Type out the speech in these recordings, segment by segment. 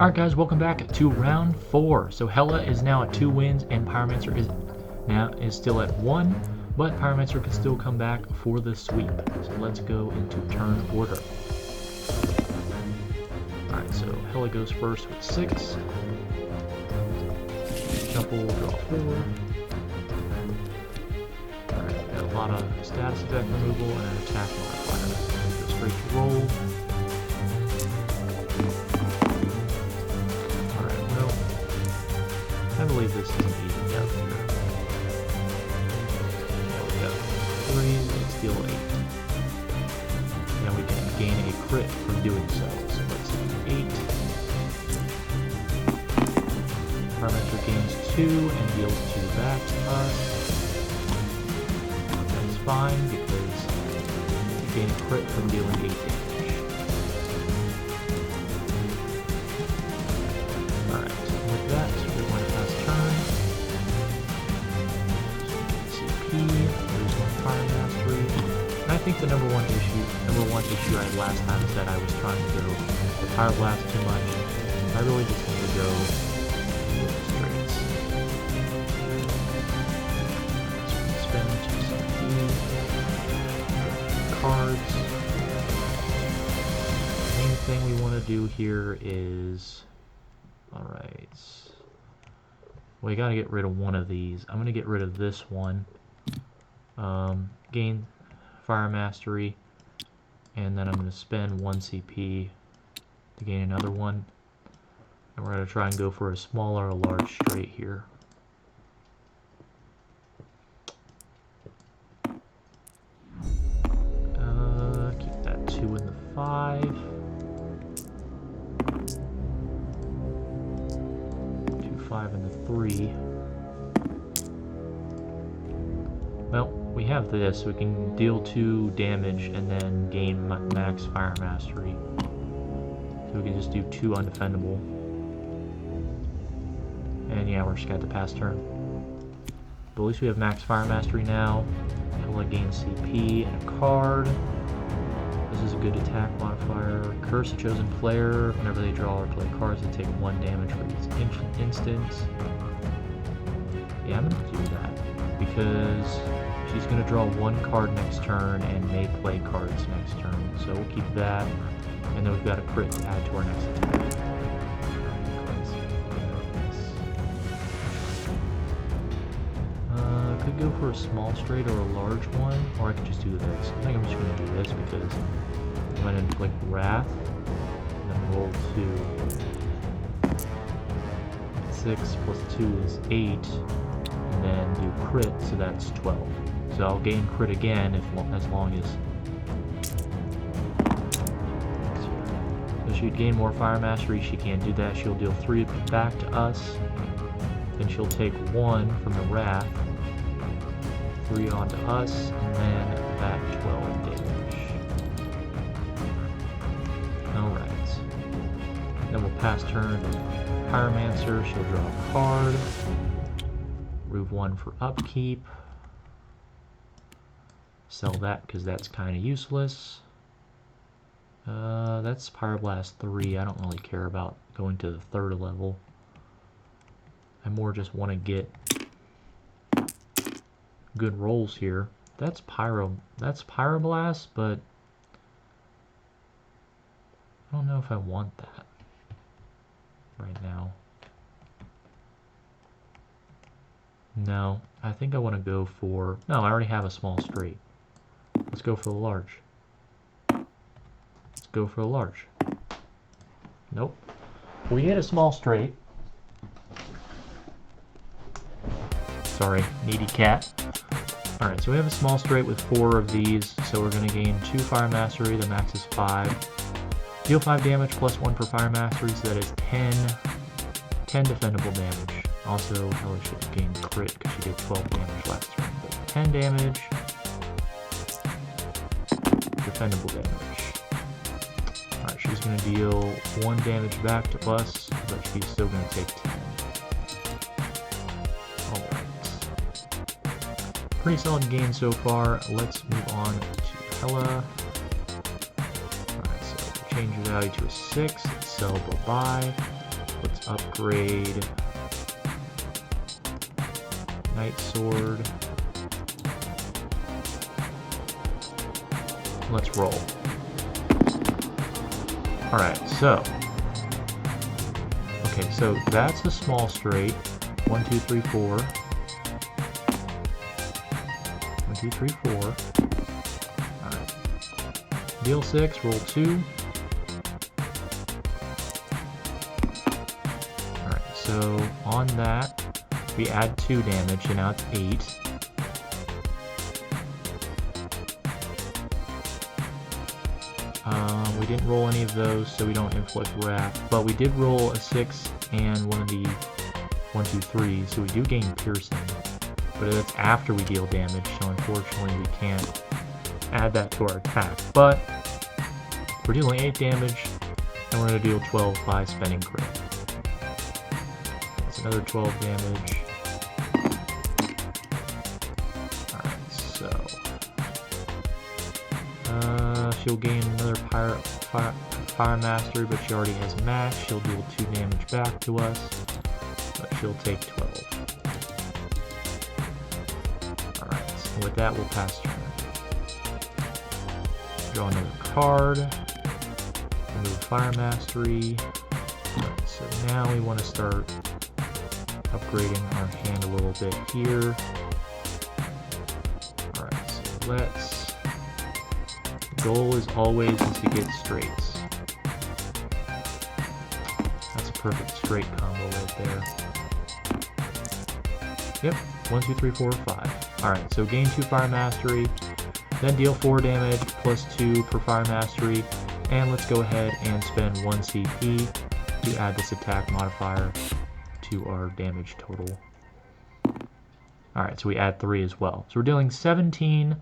Alright guys, welcome back to round 4. So Hela is now at 2 wins and Pyromancer is still at 1, but Pyromancer can still come back for the sweep. So let's go into turn order. Alright, so Hela goes first with 6. Shuffle, draw 4. Alright, got a lot of status effect removal and an attack modifier. Go straight to roll. I believe this is an easy out here. Now we got 3, let's deal 8. Now we can gain a crit from doing so. So let's do 8. Pyromancer gains 2 and deals 2 back to us. That's fine because we gain a crit from dealing 8 damage. Alright, with that, we're going to pass turn. CP, there's one fire mastery. And I think the number one issue I had last time is that I was trying to go the Pyro Blast too much. I really just need to go straights. So spend 2 CP. Cards. The main thing we want to do here is... Alright, we gotta get rid of one of these. I'm gonna get rid of this one. Gain Fire Mastery, and then I'm gonna spend 1 CP to gain another one. And we're gonna try and go for a small or a large straight here. Keep that 2 in the 5. 5 and the 3. Well, we have this. We can deal 2 damage and then gain max Fire Mastery. So we can just do 2 undefendable. And yeah, we're just gonna have to pass turn. But at least we have max Fire Mastery now. Hela gains CP and a card. This is a good attack modifier. Curse a chosen player. Whenever they draw or play cards, they take 1 damage for each instance. Yeah, I'm going to do that because she's going to draw 1 card next turn and may play cards next turn. So we'll keep that. And then we've got a crit to add to our next attack. Could go for a small straight or a large one, or I could just do this. I think I'm just going to do this because I'm going to inflict Wrath, and then roll 2. 6 plus 2 is 8, and then do crit, so that's 12. So I'll gain crit again as long as... So she'd gain more Fire Mastery, she can't do that. She'll deal 3 back to us, then she'll take 1 from the Wrath, 3 onto us, and then that 12 damage. Alright. Then we'll pass turn to Pyromancer. She'll draw a card. Remove 1 for upkeep. Sell that because that's kind of useless. That's Pyroblast 3. I don't really care about going to the 3rd level. I more just want to get good rolls here. That's Pyroblast, but I don't know if I want that right now. No, I think I want to go for... No, I already have a small straight. Let's go for the large. Let's go for a large. Nope. We hit a small straight. Sorry, needy cat. Alright, so we have a small straight with 4 of these, so we're going to gain 2 Fire Mastery, the max is 5. Deal 5 damage plus 1 for Fire Mastery, so that is 10 defendable damage. Also, Hela should gain crit because she did 12 damage last turn, but 10 damage, defendable damage. Alright, she's going to deal 1 damage back to us, but she's still going to take 10. Pretty solid game so far. Let's move on to Hela. Alright, so change your value to a 6, sell bye-bye. Let's upgrade Knight Sword. Let's roll. Alright, so. Okay, so that's a small straight. 1, 2, 3, 4. 1, 2, 3, 4. Alright. Deal 6, roll 2. Alright, so on that, we add 2 damage, and now it's 8. We didn't roll any of those, so we don't inflict wrath, but we did roll a 6 and one of the 1, 2, 3, so we do gain piercing, but that's after we deal damage, so unfortunately we can't add that to our attack, but we're dealing 8 damage, and we're going to deal 12 by spending crit. That's another 12 damage. Alright, so she'll gain another Fire Mastery, but she already has max. She'll deal 2 damage back to us, but she'll take 12. Alright, so with that we'll pass turn. Draw another card. Remove Fire Mastery. Alright, so now we want to start upgrading our hand a little bit here. Alright, so let's... Goal is always to get straights. That's a perfect straight combo right there. Yep, 1, 2, 3, 4, 5. Alright, so gain 2 Fire Mastery, then deal 4 damage plus 2 per Fire Mastery, and let's go ahead and spend 1 CP to add this attack modifier to our damage total. Alright, so we add 3 as well. So we're dealing 17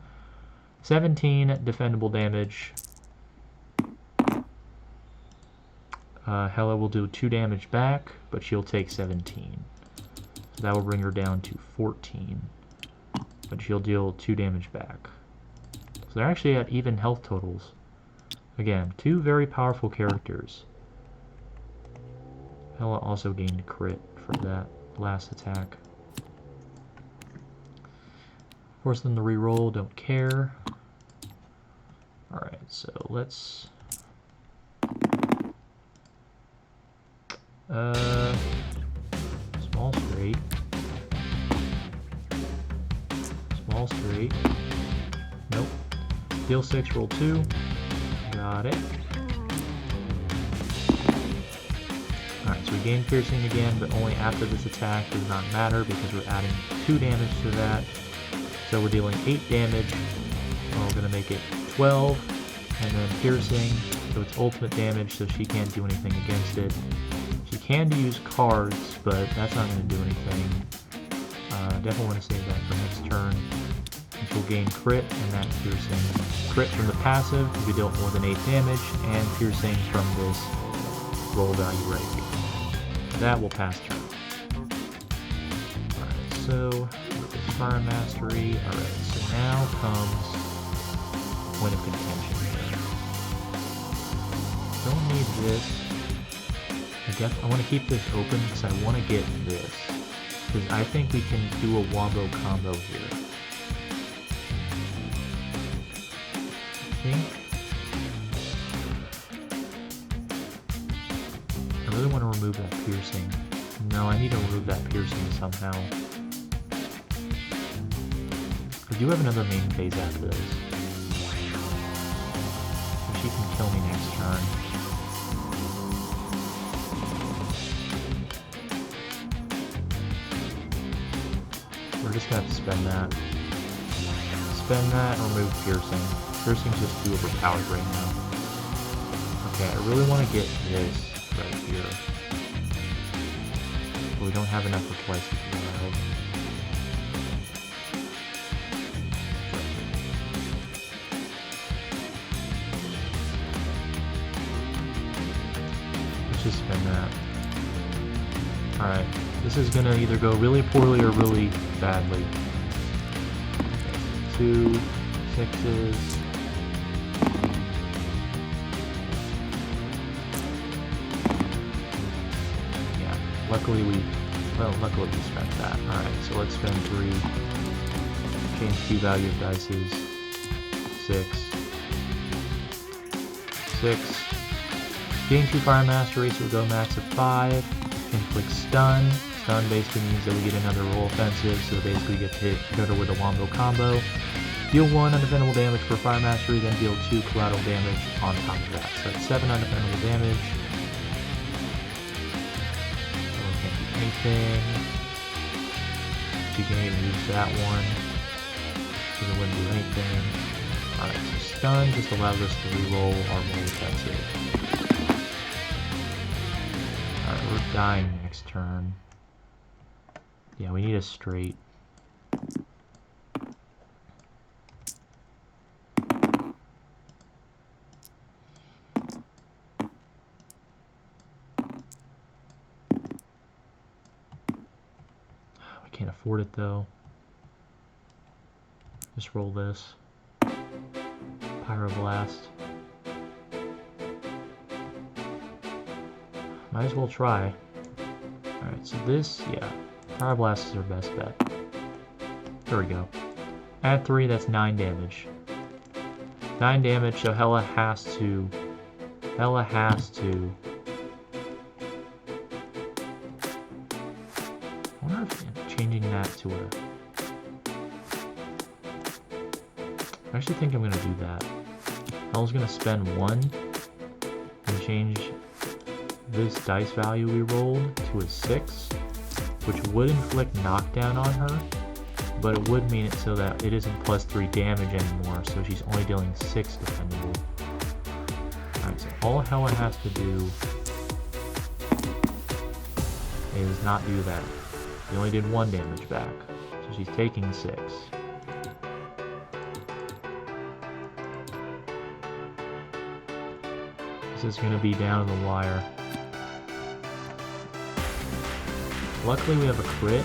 defendable damage. Hela will do 2 damage back, but she'll take 17. So that will bring her down to 14. But she'll deal 2 damage back. So they're actually at even health totals. Again, 2 very powerful characters. Hela also gained crit for that last attack. Force them to reroll, don't care. Alright, so let's... small straight. Small straight. Nope. Deal 6, roll 2. Got it. Alright, so we gain piercing again, but only after this attack. Does not matter because we're adding 2 damage to that. So we're dealing 8 damage. We're going to make it 12, and then piercing, so it's ultimate damage, so she can't do anything against it. She can use cards, but that's not going to do anything. Definitely want to save that for next turn. And she'll gain crit, and that's piercing. Crit from the passive, if we dealt more than 8 damage, and piercing from this roll value right here. That will pass turn. Alright, so with this Fire Mastery, alright, so now comes point of contention here. Don't need this. I want to keep this open because I want to get this. Because I think we can do a wombo combo here. I really want to remove that piercing. No, I need to remove that piercing somehow. We do have another main phase after this. She can kill me next turn. We're just gonna have to spend that. Spend that and remove piercing. Piercing's just too overpowered right now. Okay, I really want to get this right here. But we don't have enough for twice as well. Let's just spend that. Alright, this is gonna either go really poorly or really badly. 2 6s. Luckily we spent that. Alright, so let's spend 3. Change key value of dice is 6. 6. Gain 2 Fire Mastery, so we'll go max of 5. Inflict stun. Stun basically means that we get another roll offensive, so basically we get to hit her with a wombo combo. Deal 1 undefendable damage for Fire Mastery, then deal 2 collateral damage on top of that. So that's 7 undefendable damage. So we can't do anything. She can even use that one. So it wouldn't do anything. Alright, so stun just allows us to reroll our roll offensive. Alright, we're dying next turn. Yeah, we need a straight. We can't afford it though. Just roll this. Pyroblast. Might as well try. Alright, so this, yeah. Pyroblast is our best bet. There we go. Add 3, that's 9 damage. 9 damage, so Hela has to... I wonder if changing that to a... I actually think I'm going to do that. Hela's going to spend 1 and change this dice value we rolled to a 6, which would inflict knockdown on her, but it would mean it so that it isn't plus 3 damage anymore, so she's only dealing 6 defendable. Alright, so all Hela has to do is not do that. She only did 1 damage back, so she's taking 6. This is going to be down to the wire. Luckily we have a crit.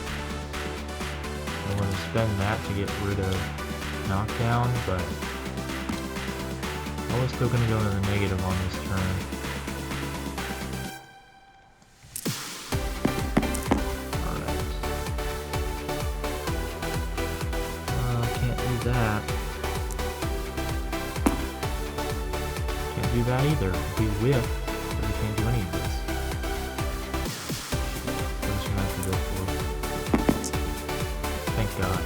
I want to spend that to get rid of knockdown, but I'm still going to go to the negative on this turn. Alright. Can't do that. Can't do that either. If we whiff, then we can't do any of this. Thank God.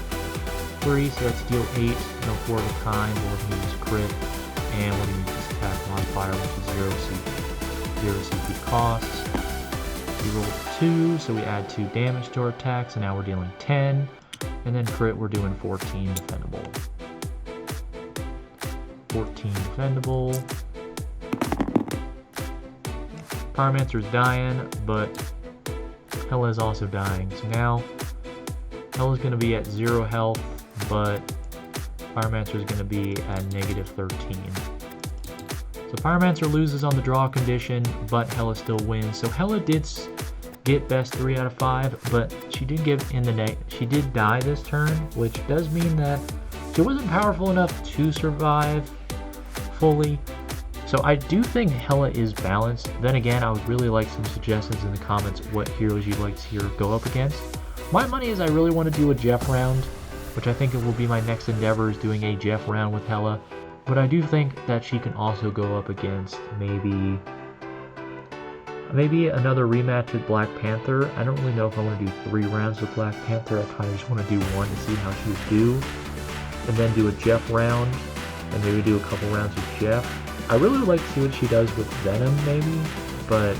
3, so that's deal 8, no 4 of a kind, we're going to use crit, and we're going to use this attack modifier, which is 0 CP costs. We rolled 2, so we add 2 damage to our attacks, and now we're dealing 10, and then crit, we're doing 14 defendable. 14 defendable. Pyromancer's dying, but Hela is also dying, so now Hela's going to be at 0 health, but Pyromancer is going to be at negative 13. So Pyromancer loses on the draw condition, but Hela still wins. So Hela did get best 3 out of 5, but she did give in the she did die this turn, which does mean that she wasn't powerful enough to survive fully. So I do think Hela is balanced. Then again, I would really like some suggestions in the comments what heroes you'd like to see her go up against. My money is I really want to do a Jeff round, which I think it will be my next endeavor, is doing a Jeff round with Hela. But I do think that she can also go up against maybe another rematch with Black Panther. I don't really know if I want to do 3 rounds with Black Panther. I kind of just want to do 1 to see how she would do. And then do a Jeff round, and maybe do a couple rounds with Jeff. I really would like to see what she does with Venom, maybe, but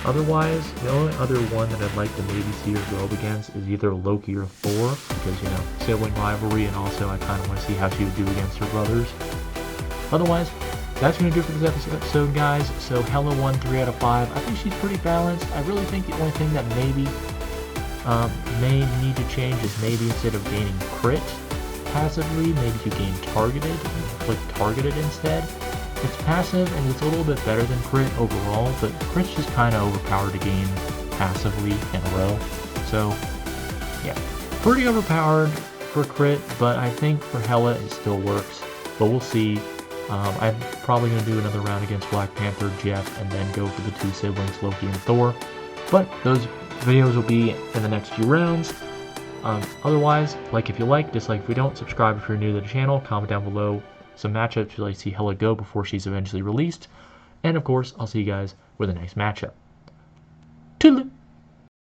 otherwise, the only other one that I'd like to maybe see her go up against is either Loki or Thor, because, you know, sibling rivalry, and also I kind of want to see how she would do against her brothers. Otherwise, that's going to do it for this episode, guys. So Hela won 3 out of 5. I think she's pretty balanced. I really think the only thing that maybe may need to change is maybe instead of gaining crit passively, maybe you gain targeted and click targeted instead. It's passive and it's a little bit better than crit overall, but crit's just kind of overpowered to gain passively in a row. So yeah, pretty overpowered for crit, but I think for Hela it still works. But we'll see. I'm probably going to do another round against Black Panther, Jeff, and then go for the 2 siblings, Loki and Thor. But those Videos will be in the next few rounds. Otherwise, like if you like, dislike if you don't, subscribe if you're new to the channel, comment down below some matchups you'd like to see Hela go before she's eventually released. And of course, I'll see you guys with the next matchup.